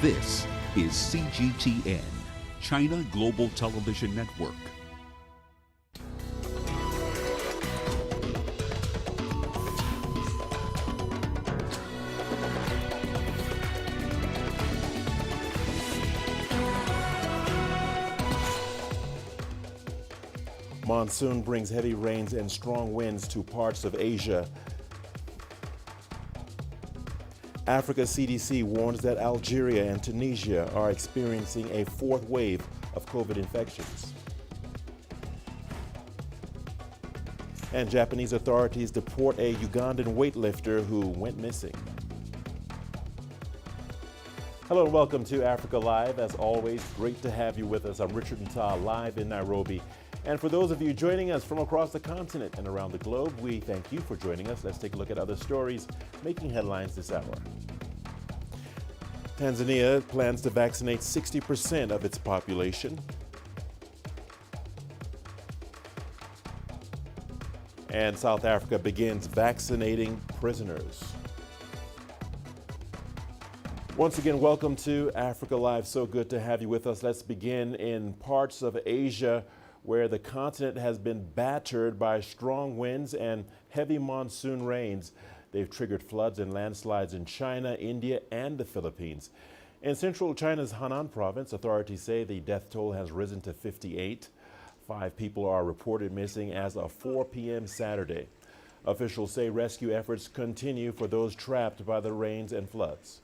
This is CGTN, China Global Television Network. Monsoon brings heavy rains and strong winds to parts of Asia. Africa CDC warns that Algeria and Tunisia are experiencing a fourth wave of COVID infections. And Japanese authorities deport a Ugandan weightlifter who went missing. Hello and welcome to Africa Live. As always, great to have you with us. I'm Richard Nta, live in Nairobi. And for those of you joining us from across the continent and around the globe, we thank you for joining us. Let's take a look at other stories making headlines this hour. Tanzania plans to vaccinate 60% of its population. And South Africa begins vaccinating prisoners. Once again, welcome to Africa Live. So good to have you with us. Let's begin in parts of Asia where the continent has been battered by strong winds and heavy monsoon rains. They've triggered floods and landslides in China, India, and the Philippines. In central China's Henan province, authorities say the death toll has risen to 58. 5 people are reported missing as of 4 p.m. Saturday. Officials say rescue efforts continue for those trapped by the rains and floods.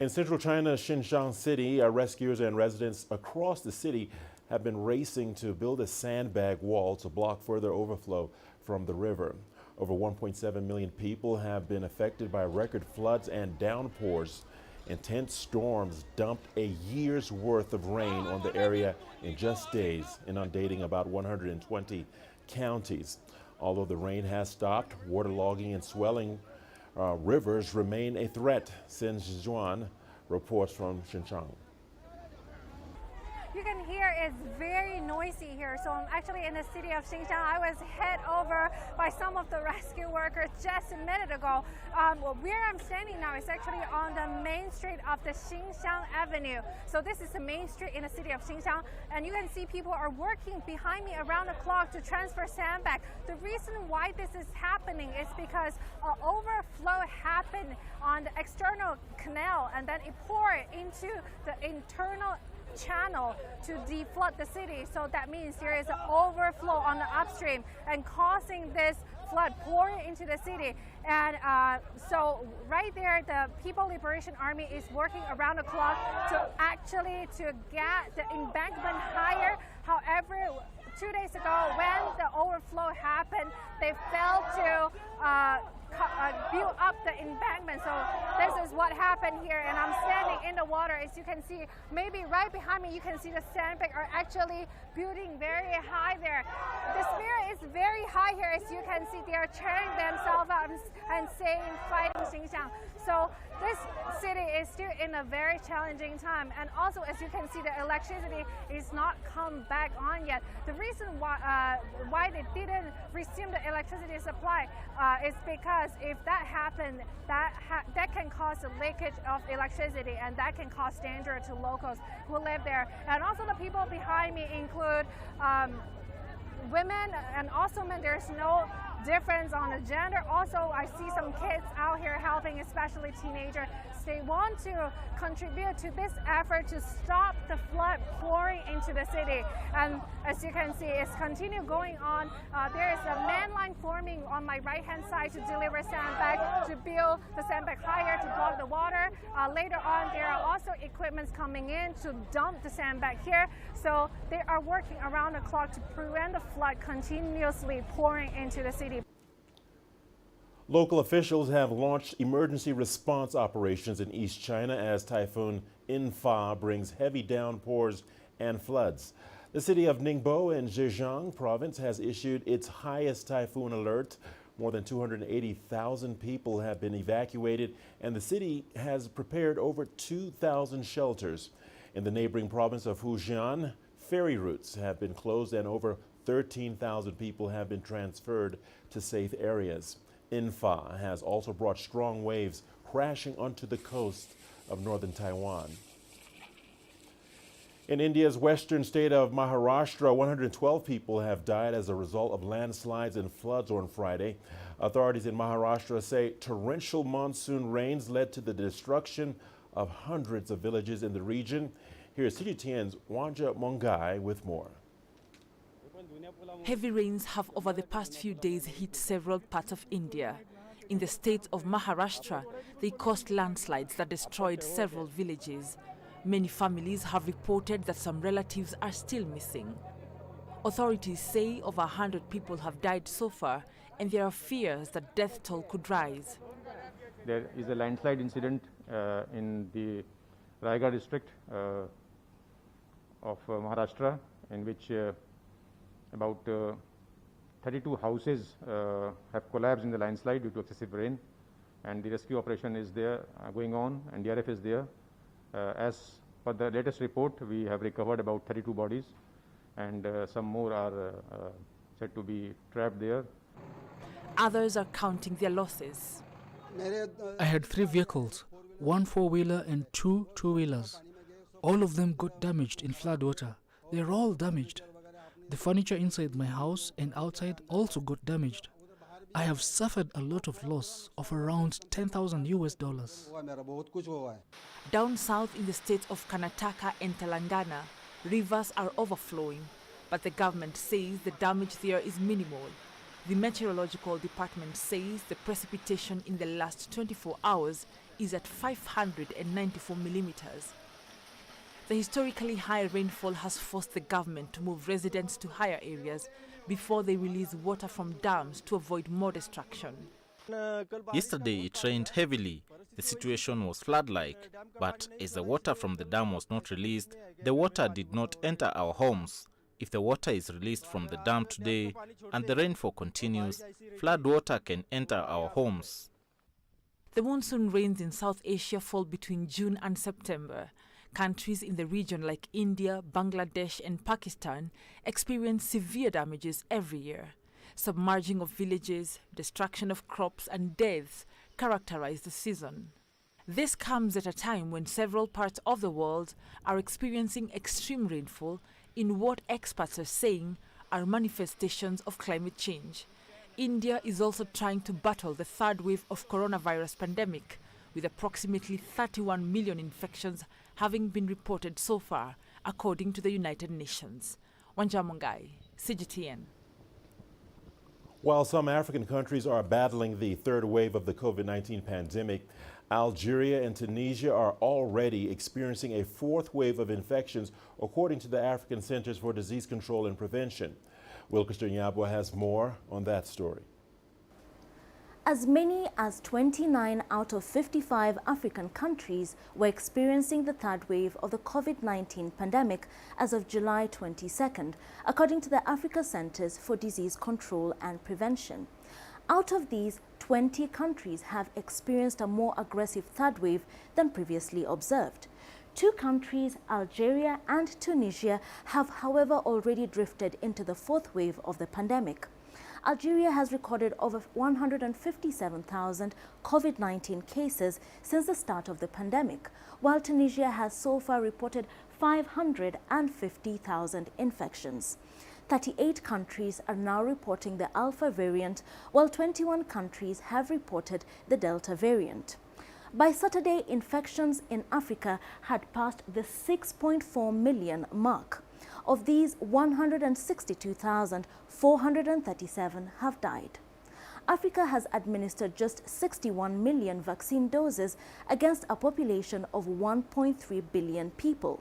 In central China's Xinjiang city, rescuers and residents across the city have been racing to build a sandbag wall to block further overflow from the river. Over 1.7 million people have been affected by record floods and downpours. Intense storms dumped a year's worth of rain on the area in just days, inundating about 120 counties. Although the rain has stopped, waterlogging and swelling rivers remain a threat, Sin Zhuan reports from Xinjiang. You can hear it's very noisy here. So I'm actually in the city of Xinjiang. I was hit over by some of the rescue workers just a minute ago. Where I'm standing now is actually on the main street of the Xinjiang Avenue. So this is the main street in the city of Xinjiang. And you can see people are working behind me around the clock to transfer sandbag. The reason why this is happening is because an overflow happened on the external canal and then it poured into the internal channel to deflood the city. So that means there is an overflow on the upstream and causing this flood pouring into the city. And so right there, the People Liberation Army is working around the clock to get the embankment higher. However, 2 days ago, when the overflow happened, they failed to build up the embankment. So this is what happened here, and I'm standing in the water. As you can see, maybe right behind me, you can see the sandbag are actually building very high there. The spirit is very high here. As you can see, they are cheering themselves out and saying, fighting Xinjiang. So this city is still in a very challenging time. And also, as you can see, the electricity is not come back on yet. The reason why they didn't resume the electricity supply is because if that happened, that can cause a leakage of electricity, and that can cause danger to locals who live there. And also the people behind me include women and also men. There's no difference on the gender. Also, I see some kids out here helping, especially teenagers. They want to contribute to this effort to stop the flood pouring into the city. And as you can see, it's continue going on. There is a man line forming on my right-hand side to deliver sandbag, to build the sandbag higher to block the water. Later on, there are also equipments coming in to dump the sandbag here. So they are working around the clock to prevent the flood continuously pouring into the city. Local officials have launched emergency response operations in East China as Typhoon Nta brings heavy downpours and floods. The city of Ningbo in Zhejiang province has issued its highest typhoon alert. More than 280,000 people have been evacuated, and the city has prepared over 2,000 shelters. In the neighboring province of Fujian, ferry routes have been closed and over 13,000 people have been transferred to safe areas. Nta has also brought strong waves crashing onto the coast of northern Taiwan. In India's western state of Maharashtra, 112 people have died as a result of landslides and floods on Friday. Authorities in Maharashtra say torrential monsoon rains led to the destruction of hundreds of villages in the region. Here's CGTN's Wanja Mongai with more. Heavy rains have over the past few days hit several parts of India. In the state of Maharashtra, they caused landslides that destroyed several villages. Many families have reported that some relatives are still missing. Authorities say over 100 people have died so far, and there are fears that death toll could rise. There is a landslide incident in the Raigad district of Maharashtra, in which about 32 houses have collapsed in the landslide due to excessive rain, and the rescue operation is there going on, and DRF is there. As per the latest report, we have recovered about 32 bodies, and some more are said to be trapped there. Others are counting their losses. I had 3 vehicles, 1 4-wheeler and 2 2-wheelers. All of them got damaged in floodwater. They're all damaged. The furniture inside my house and outside also got damaged. I have suffered a lot of loss of around $10,000 US. Down south in the states of Karnataka and Telangana, rivers are overflowing, but the government says the damage there is minimal. The meteorological department says the precipitation in the last 24 hours is at 594 millimeters. The historically high rainfall has forced the government to move residents to higher areas before they release water from dams to avoid more destruction. Yesterday it rained heavily. The situation was flood-like, but as the water from the dam was not released, the water did not enter our homes. If the water is released from the dam today and the rainfall continues, flood water can enter our homes. The monsoon rains in South Asia fall between June and September. Countries in the region like India, Bangladesh and Pakistan experience severe damages every year. Submerging of villages, destruction of crops and deaths characterize the season. This comes at a time when several parts of the world are experiencing extreme rainfall in what experts are saying are manifestations of climate change. India is also trying to battle the third wave of coronavirus pandemic, with approximately 31 million infections having been reported so far, according to the United Nations. Wanja Mongai, CGTN. While some African countries are battling the third wave of the COVID-19 pandemic, Algeria and Tunisia are already experiencing a 4th wave of infections, according to the African Centers for Disease Control and Prevention. Wilkerson Nyabwa has more on that story. As many as 29 out of 55 African countries were experiencing the third wave of the COVID-19 pandemic as of July 22nd, according to the Africa Centers for Disease Control and Prevention. Out of these, 20 countries have experienced a more aggressive third wave than previously observed. 2 countries, Algeria and Tunisia, have however already drifted into the 4th wave of the pandemic. Algeria has recorded over 157,000 COVID-19 cases since the start of the pandemic, while Tunisia has so far reported 550,000 infections. 38 countries are now reporting the Alpha variant, while 21 countries have reported the Delta variant. By Saturday, infections in Africa had passed the 6.4 million mark. Of these, 162,437 have died. Africa has administered just 61 million vaccine doses against a population of 1.3 billion people.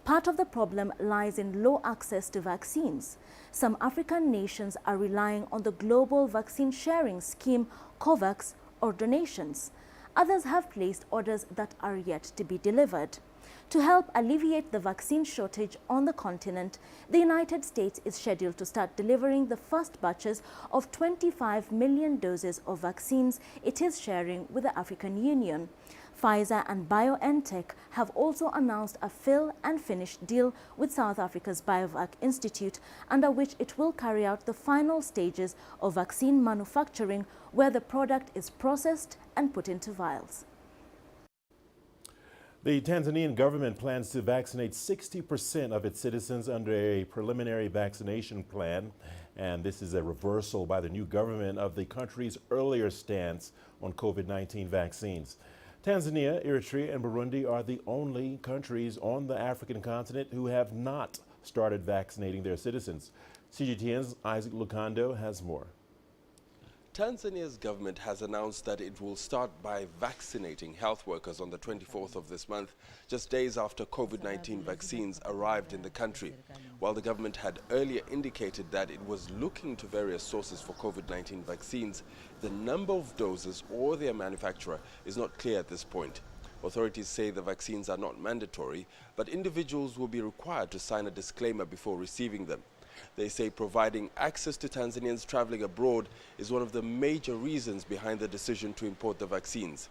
Part of the problem lies in low access to vaccines. Some African nations are relying on the global vaccine sharing scheme, COVAX, or donations. Others have placed orders that are yet to be delivered. To help alleviate the vaccine shortage on the continent, the United States is scheduled to start delivering the first batches of 25 million doses of vaccines it is sharing with the African Union. Pfizer and BioNTech have also announced a fill and finish deal with South Africa's Biovac Institute, under which it will carry out the final stages of vaccine manufacturing, where the product is processed and put into vials. The Tanzanian government plans to vaccinate 60% of its citizens under a preliminary vaccination plan, and this is a reversal by the new government of the country's earlier stance on COVID-19 vaccines. Tanzania, Eritrea, and Burundi are the only countries on the African continent who have not started vaccinating their citizens. CGTN's Isaac Lukando has more. Tanzania's government has announced that it will start by vaccinating health workers on the 24th of this month, just days after COVID-19 vaccines arrived in the country. While the government had earlier indicated that it was looking to various sources for COVID-19 vaccines, the number of doses or their manufacturer is not clear at this point. Authorities say the vaccines are not mandatory, but individuals will be required to sign a disclaimer before receiving them. They say providing access to Tanzanians traveling abroad is one of the major reasons behind the decision to import the vaccines.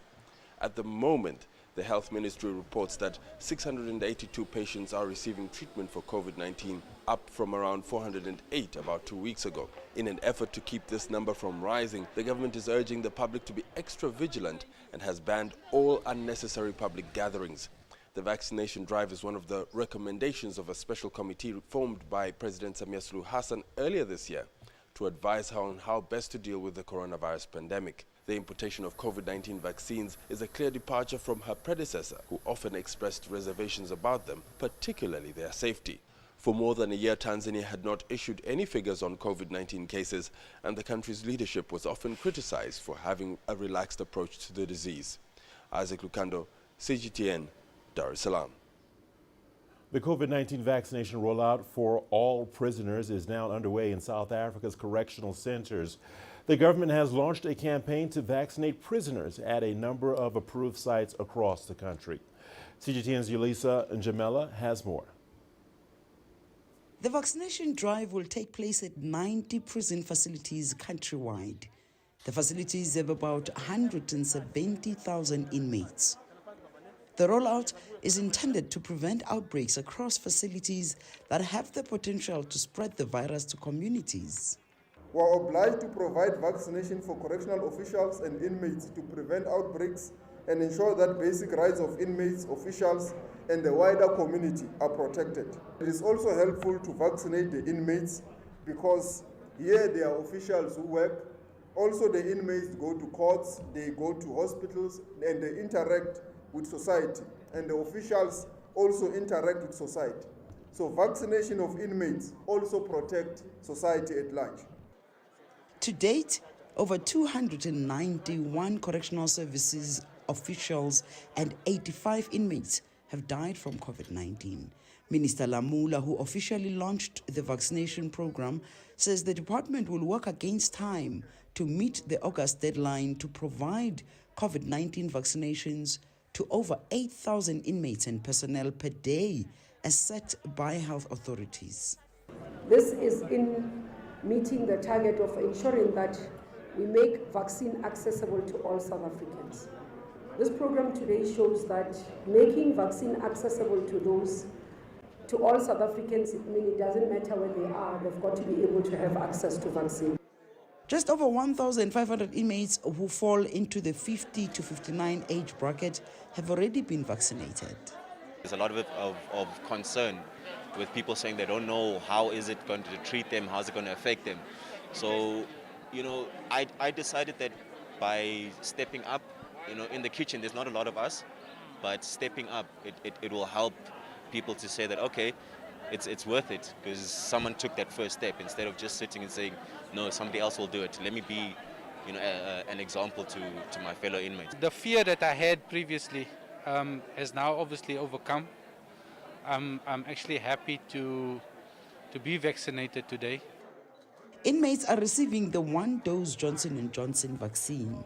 At the moment, the Health Ministry reports that 682 patients are receiving treatment for COVID-19, up from around 408 about 2 weeks ago. In an effort to keep this number from rising, the government is urging the public to be extra vigilant and has banned all unnecessary public gatherings. The vaccination drive is one of the recommendations of a special committee formed by President Samia Suluhu Hassan earlier this year to advise her on how best to deal with the coronavirus pandemic. The importation of COVID-19 vaccines is a clear departure from her predecessor, who often expressed reservations about them, particularly their safety. For more than a year, Tanzania had not issued any figures on COVID-19 cases, and the country's leadership was often criticized for having a relaxed approach to the disease. Isaac Lukando, CGTN, Dar es Salaam. The COVID-19 vaccination rollout for all prisoners is now underway in South Africa's correctional centers. The government has launched a campaign to vaccinate prisoners at a number of approved sites across the country. CGTN's Yulisa Njamela has more. The vaccination drive will take place at 90 prison facilities countrywide. The facilities have about 170,000 inmates. The rollout is intended to prevent outbreaks across facilities that have the potential to spread the virus to communities. We are obliged to provide vaccination for correctional officials and inmates to prevent outbreaks and ensure that basic rights of inmates, officials, and the wider community are protected. It is also helpful to vaccinate the inmates because here they are officials who work. Also, the inmates go to courts, they go to hospitals, and they interact with society, and the officials also interact with society. So vaccination of inmates also protect society at large. To date, over 291 correctional services officials and 85 inmates have died from COVID-19. Minister Lamula, who officially launched the vaccination program, says the department will work against time to meet the August deadline to provide COVID-19 vaccinations to over 8,000 inmates and personnel per day, as set by health authorities. This is in meeting the target of ensuring that we make vaccine accessible to all South Africans. This program today shows that making vaccine accessible to all South Africans, it doesn't matter where they are, they've got to be able to have access to vaccine. Just over 1,500 inmates who fall into the 50 to 59 age bracket have already been vaccinated. There's a lot of concern with people saying they don't know how is it going to treat them, how is it going to affect them. So, I decided that by stepping up, in the kitchen there's not a lot of us, but stepping up, it will help people to say that, okay, it's worth it because someone took that first step instead of just sitting and saying, no, somebody else will do it. Let me be, an example to my fellow inmates. The fear that I had previously has now obviously overcome. I'm actually happy to be vaccinated today. Inmates are receiving the one-dose Johnson & Johnson vaccine.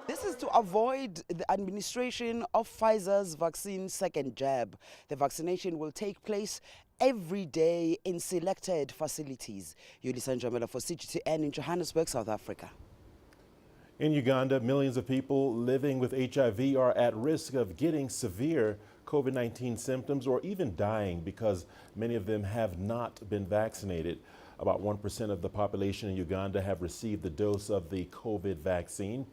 This is to avoid the administration of Pfizer's vaccine second jab. The vaccination will take place every day in selected facilities. Yulisa Njamela for CGTN in Johannesburg, South Africa. In Uganda, millions of people living with HIV are at risk of getting severe COVID-19 symptoms or even dying because many of them have not been vaccinated. About 1% of the population in Uganda have received the dose of the COVID vaccine.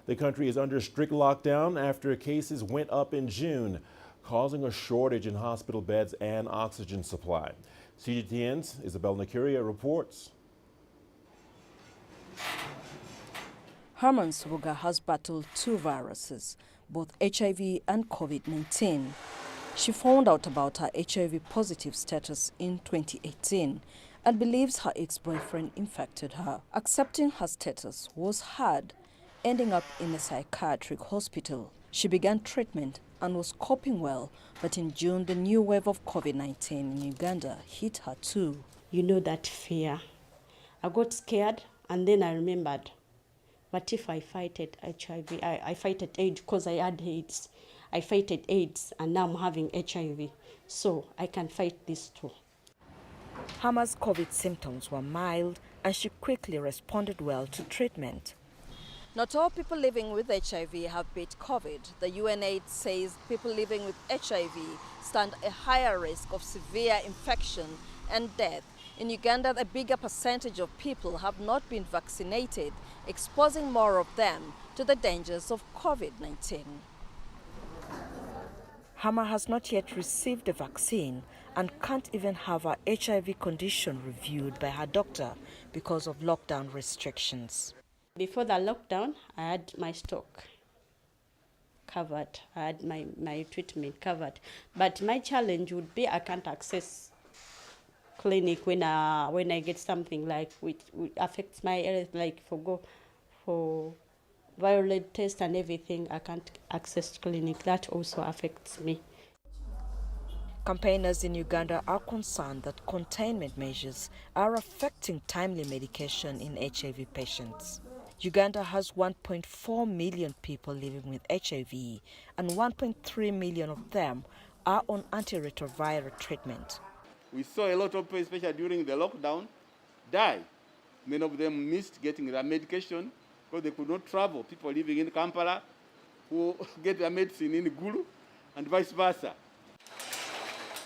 The country is under strict lockdown after cases went up in June, causing a shortage in hospital beds and oxygen supply. CGTN's Isabel Nakiria reports. Herman Subuga has battled two viruses, both HIV and COVID-19. She found out about her HIV positive status in 2018 and believes her ex-boyfriend infected her. Accepting her status was hard, ending up in a psychiatric hospital. She began treatment and was coping well, but in June, the new wave of COVID-19 in Uganda hit her too. You know that fear. I got scared and then I remembered, what if I fighted HIV? I fighted AIDS because I had AIDS. I fighted AIDS and now I'm having HIV. So I can fight this too. Hama's COVID symptoms were mild and she quickly responded well to treatment. Not all people living with HIV have beat COVID. The UNAIDS says people living with HIV stand a higher risk of severe infection and death. In Uganda, a bigger percentage of people have not been vaccinated, exposing more of them to the dangers of COVID-19. Hama has not yet received the vaccine and can't even have her HIV condition reviewed by her doctor because of lockdown restrictions. Before the lockdown, I had my stock covered. I had my treatment covered. But my challenge would be I can't access clinic when I get something like which affects my health, like for viral test and everything. I can't access clinic. That also affects me. Campaigners in Uganda are concerned that containment measures are affecting timely medication in HIV patients. Uganda has 1.4 million people living with HIV, and 1.3 million of them are on antiretroviral treatment. We saw a lot of people, especially during the lockdown, die. Many of them missed getting their medication because they could not travel. People living in Kampala who get their medicine in Gulu and vice versa.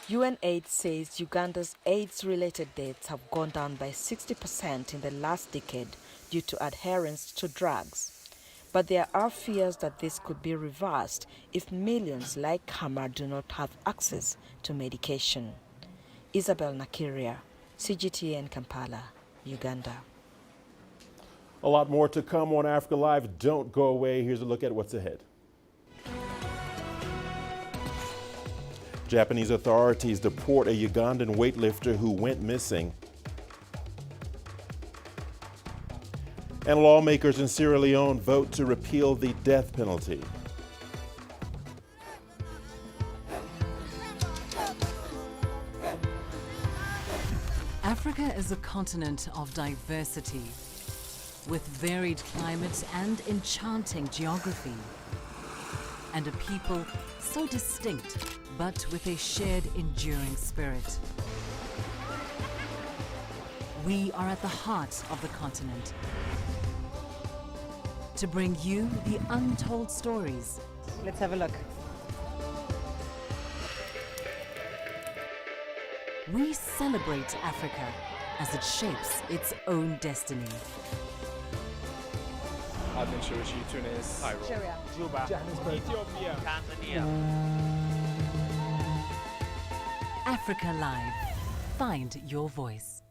UNAIDS says Uganda's AIDS-related deaths have gone down by 60% in the last decade due to adherence to drugs. But there are fears that this could be reversed if millions like Hama do not have access to medication. Isabel Nakiria, CGTN Kampala, Uganda. A lot more to come on Africa Live. Don't go away. Here's a look at what's ahead. Japanese authorities deport a Ugandan weightlifter who went missing. And lawmakers in Sierra Leone vote to repeal the death penalty. Africa is a continent of diversity, with varied climate and enchanting geography, and a people so distinct, but with a shared enduring spirit. We are at the heart of the continent to bring you the untold stories. Let's have a look. We celebrate Africa as it shapes its own destiny. Admin Shushi, Tunis, Cairo, Juba, Johannesburg, Ethiopia, Tanzania. Africa Live. Find your voice.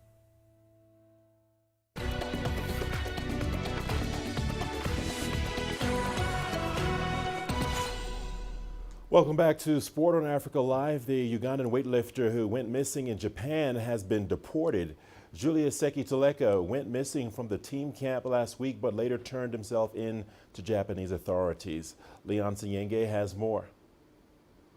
Welcome back to Sport on Africa Live. The Ugandan weightlifter who went missing in Japan has been deported. Julius Seki-Toleka went missing from the team camp last week, but later turned himself in to Japanese authorities. Leon Sinyenge has more.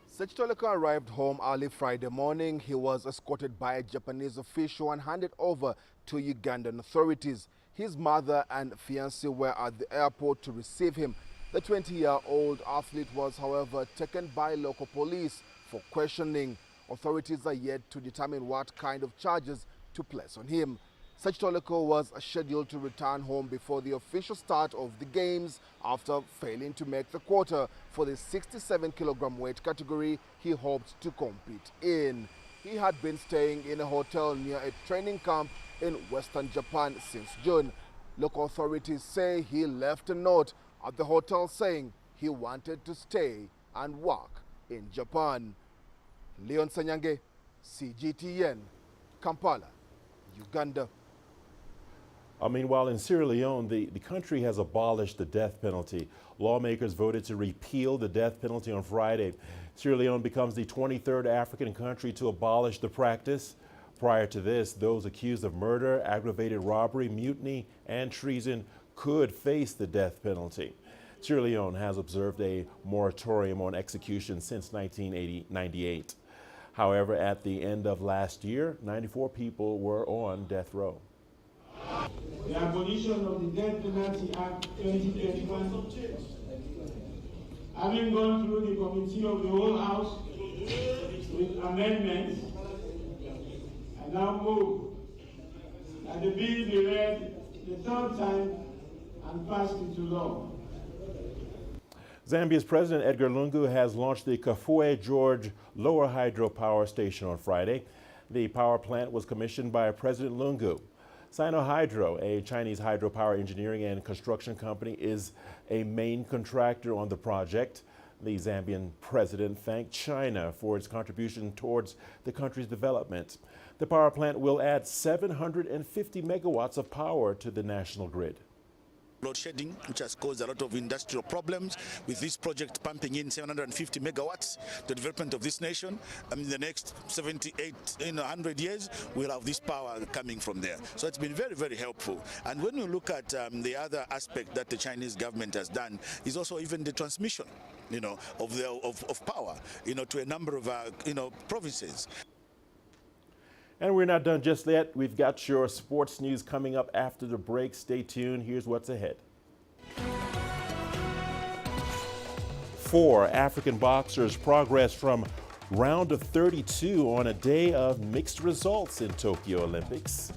Seki-Toleka arrived home early Friday morning. He was escorted by a Japanese official and handed over to Ugandan authorities. His mother and fiancé were at the airport to receive him. The 20-year-old athlete was, however, taken by local police for questioning. Authorities are yet to determine what kind of charges to place on him. Sechitoliko was scheduled to return home before the official start of the games after failing to make the quarter for the 67-kilogram weight category he hoped to compete in. He had been staying in a hotel near a training camp in Western Japan since June. Local authorities say he left a note at the hotel saying he wanted to stay and work in Japan. Leon Sanyange, CGTN, Kampala, Uganda. Meanwhile, in Sierra Leone, the country has abolished the death penalty. Lawmakers voted to repeal the death penalty on Friday. Sierra Leone becomes the 23rd African country to abolish the practice. Prior to this, those accused of murder, aggravated robbery, mutiny, and treason could face the death penalty. Sierra Leone has observed a moratorium on execution since 1998. However, at the end of last year, 94 people were on death row. The abolition of the Death Penalty Act 2021, having gone through the committee of the whole House with amendments, I now move that the bill be read the third time and passed into law. Zambia's President Edgar Lungu has launched the Kafue George Lower Hydropower Station on Friday. The power plant was commissioned by President Lungu. Sinohydro, a Chinese hydropower engineering and construction company, is a main contractor on the project. The Zambian president thanked China for its contribution towards the country's development. The power plant will add 750 megawatts of power to the national grid. Load shedding, which has caused a lot of industrial problems, with this project pumping in 750 megawatts, the development of this nation. In the next 78, 100 years, we'll have this power coming from there. So it's been very, very helpful. And when you look at the other aspect that the Chinese government has done is also even the transmission, of power, to a number of, provinces. And we're not done just yet. We've got your sports news coming up after the break. Stay tuned. Here's what's ahead. 4 African boxers progress from round of 32 on a day of mixed results in Tokyo Olympics.